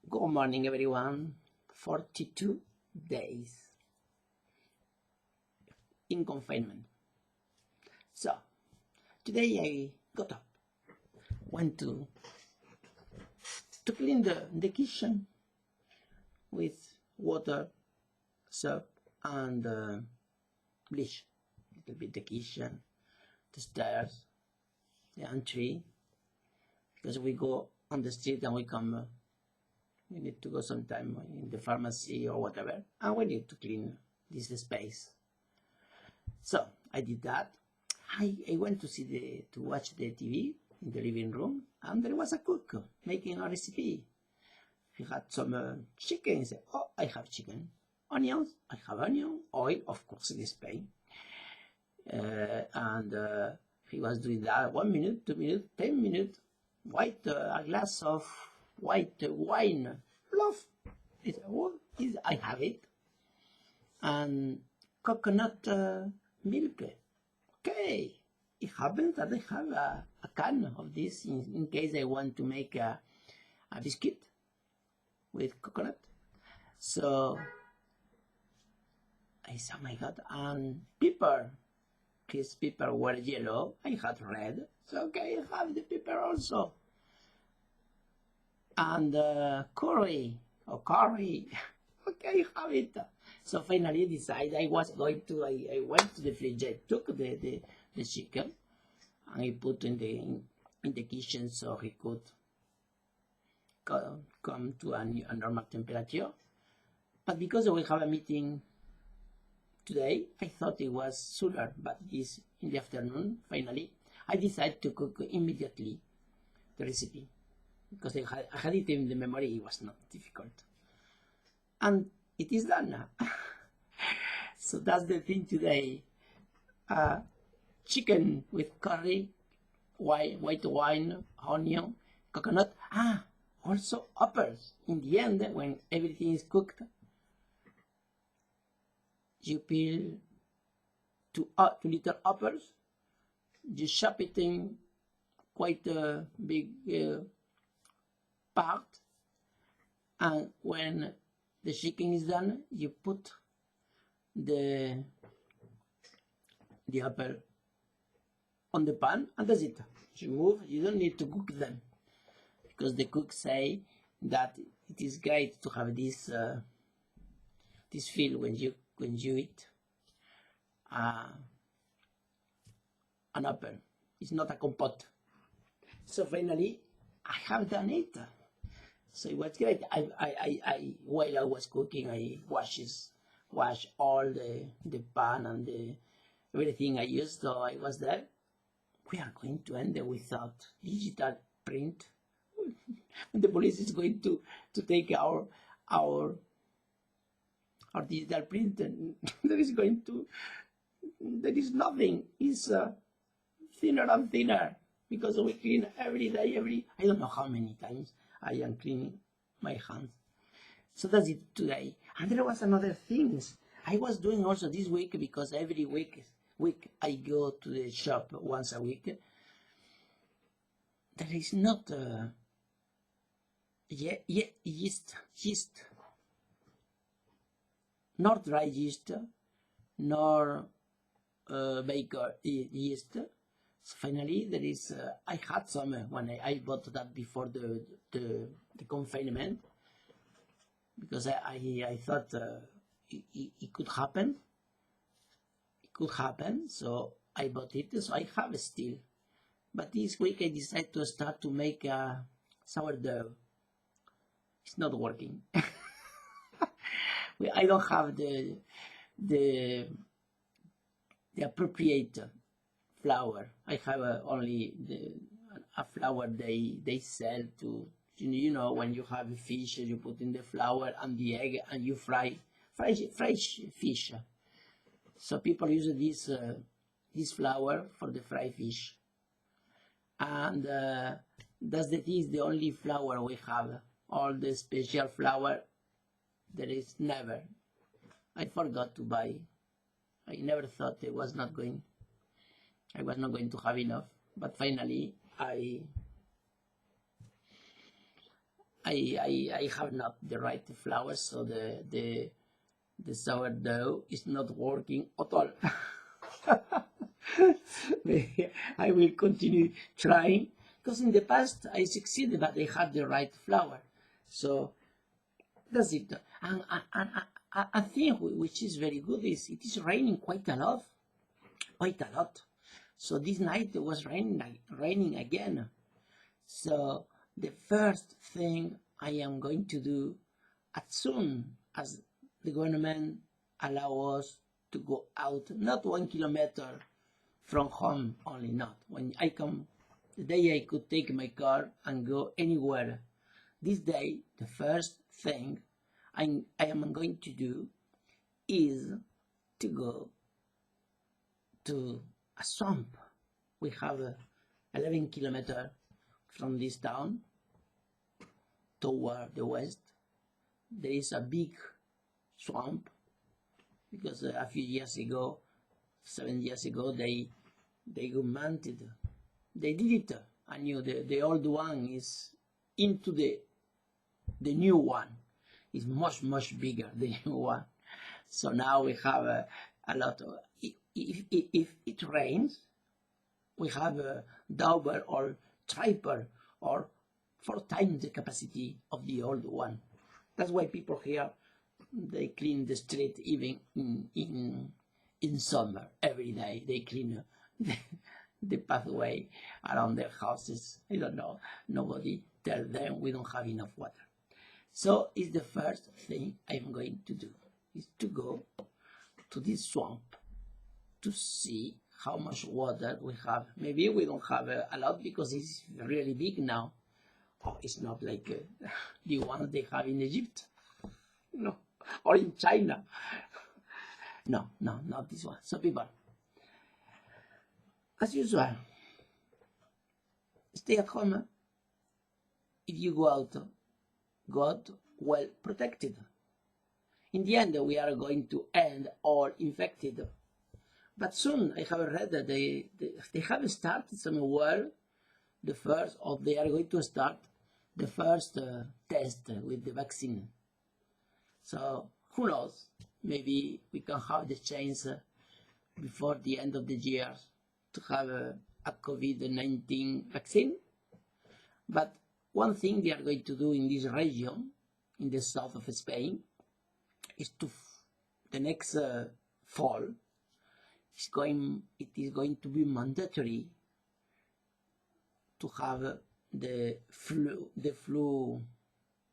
Good morning, everyone. 42 days in confinement. So, today I got up, went to clean the kitchen with water, soap, and bleach. A little bit the kitchen, the stairs, the entry, because we go on the street and we come. We need to go sometime in the pharmacy or whatever, and we need to clean this space. So I did that. I went to watch the TV in the living room, and there was a cook making a recipe. He had some chicken. He said, "Oh, I have chicken. Onions, I have onion. Oil, of course, in Spain." And he was doing that 1 minute, 2 minutes, 10 minutes. A glass of white wine. Love. He said, "What is? I have it." And coconut milk. Okay, it happens that I have a can of this in case I want to make a biscuit with coconut. So I said, "Oh my God!" And pepper. His pepper were yellow. I had red. So okay, I have the pepper also. And curry. Okay, I have it. So finally I decided I was going to, I went to the fridge, I took the chicken and I put in the kitchen so he could come to a normal temperature. But because we have a meeting today, I thought it was sooner, but it is in the afternoon. Finally, I decided to cook immediately the recipe because I had it in the memory. It was not difficult. And it is done now. So that's the thing today. Chicken with curry, white wine, onion, coconut. Also uppers. In the end, when everything is cooked, you peel 2 little uppers. You chop it in quite a big part. And when the chicken is done, you put the apple on the pan, and that's it. You don't need to cook them, because the cooks say that it is great to have this feel when you eat an apple. It's not a compote. So finally, I have done it. So it was great. While I was cooking, I wash all the pan and everything I used. So I was there. We are going to end without digital print. The police is going to take our digital print, and there is nothing. It's thinner and thinner because we clean every day. I don't know how many times I am cleaning my hands. So that's it today. And there was another things I was doing also this week, because every week I go to the shop once a week. There is not yeast, nor dry yeast, nor baker yeast. So finally, there is. I had some when I bought that before the confinement, because I thought it could happen. It could happen, so I bought it. So I have it still. But this week I decided to start to make a sourdough. It's not working. I don't have the appropriate flour. I have only a flour they sell to, when you have fish, you put in the flour and the egg and you fry fish. So people use this flour for the fried fish, and that's the only flour we have. All the special flour, there is never. I forgot to buy. I never thought I was not going to have enough, but finally I I have not the right flour, so the sourdough is not working at all. I will continue trying, because in the past I succeeded, but I had the right flour. So that's it. And a thing which is very good is it is raining quite a lot. So this night it was raining again. So the first thing I am going to do, as soon as the government allow us to go out, not 1 kilometer from home only, not. When I come, the day I could take my car and go anywhere. This day, the first thing I am going to do is to go to a swamp. We have 11 kilometers from this town toward the west. There is a big swamp, because a few years ago, 7 years ago, they augmented. They did it. I knew the old one is into the new one. Is much bigger, the new one. So now we have a lot of. If it rains, we have a double or triple or 4 times the capacity of the old one. That's why people here, they clean the street even in summer. Every day they clean the pathway around their houses. I don't know. Nobody tell them we don't have enough water. So it's the first thing I'm going to do, is to go to this swamp to see how much water we have. Maybe we don't have a lot because it's really big now. Oh, it's not like the ones they have in Egypt, no, or in China. No, not this one. So people, as usual, stay at home. If you go out well protected. In the end, we are going to end all infected. But soon, I have read that they have started somewhere the first, or they are going to start the first test with the vaccine. So who knows? Maybe we can have the chance before the end of the year to have a COVID-19 vaccine. But one thing they are going to do in this region, in the south of Spain, is to the next fall. It is going to be mandatory to have the flu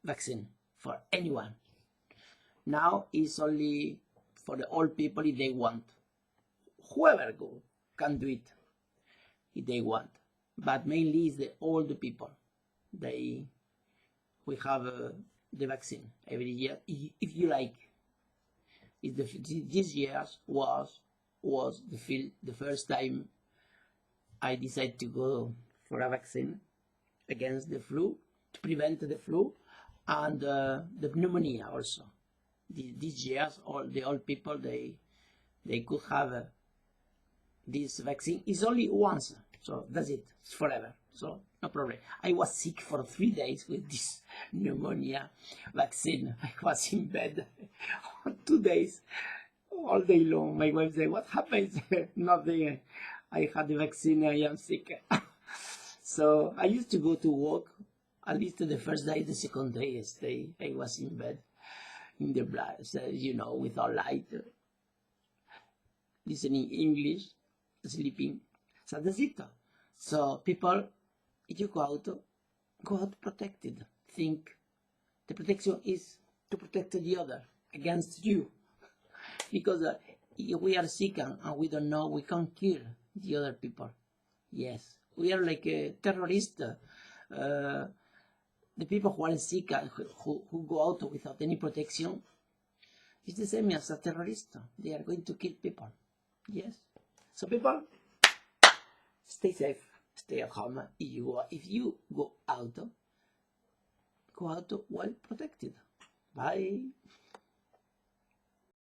vaccine for anyone. Now it's only for the old people if they want. Whoever can do it if they want, but mainly it's the old people. We have the vaccine every year. If you like, this year was the first time I decided to go for a vaccine against the flu, to prevent the flu and the pneumonia also. These years, all the old people, they could have this vaccine. It's only once, so that's it. It's forever, so no problem. I was sick for 3 days with this pneumonia vaccine. I was in bed 2 days, all day long. My wife said, "What happened?" Nothing. I had the vaccine. I am sick. So I used to go to work. At least the first day, the second day, I was in bed, in the blood, so, without light, listening English, sleeping. So that's it. So people, if you go out protected. Think the protection is to protect the other against you. Because if we are sick and we don't know, we can kill the other people. Yes, we are like a terrorist. The people who are sick and who go out without any protection, it's the same as a terrorist. They are going to kill people. Yes. So people, stay safe, stay at home. If you go out well protected. Bye.